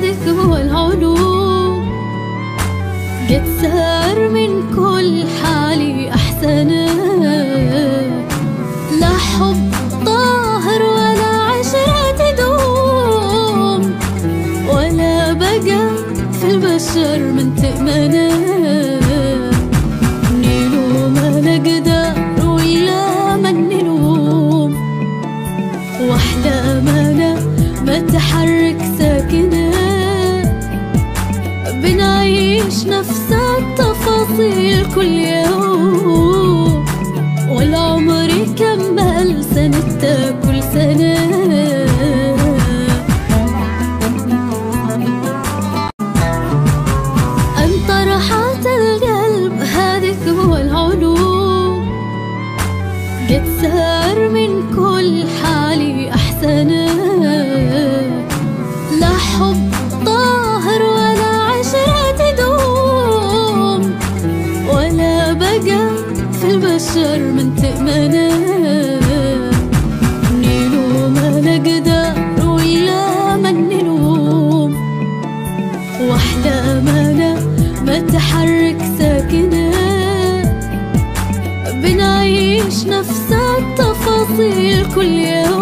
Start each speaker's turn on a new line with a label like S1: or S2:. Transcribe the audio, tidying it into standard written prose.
S1: هذاك هو العلوم، قد صار من كل حالي أحسن، لا حب طاهر ولا عشرة تدوم، ولا بقى في البشر من تأمنه، نلوم ما نقدر ولا ما نلوم، واحدة أمانة ما تحرك ساكنة، بنعيش نفس التفاصيل كل يوم، والعمر يكمل سنة كل سنة. أنت راحة القلب هذاك هو العلوم، قد صار من كل حالي أحسن، لا حب طاهر ولا عشرة تدوم، ولا بقى في البشر من تأمنه، نلوم ما نقدر ولا ما نلوم، واحدة أمانة ما تحرك ساكنة، بنعيش نفس التفاصيل كل يوم،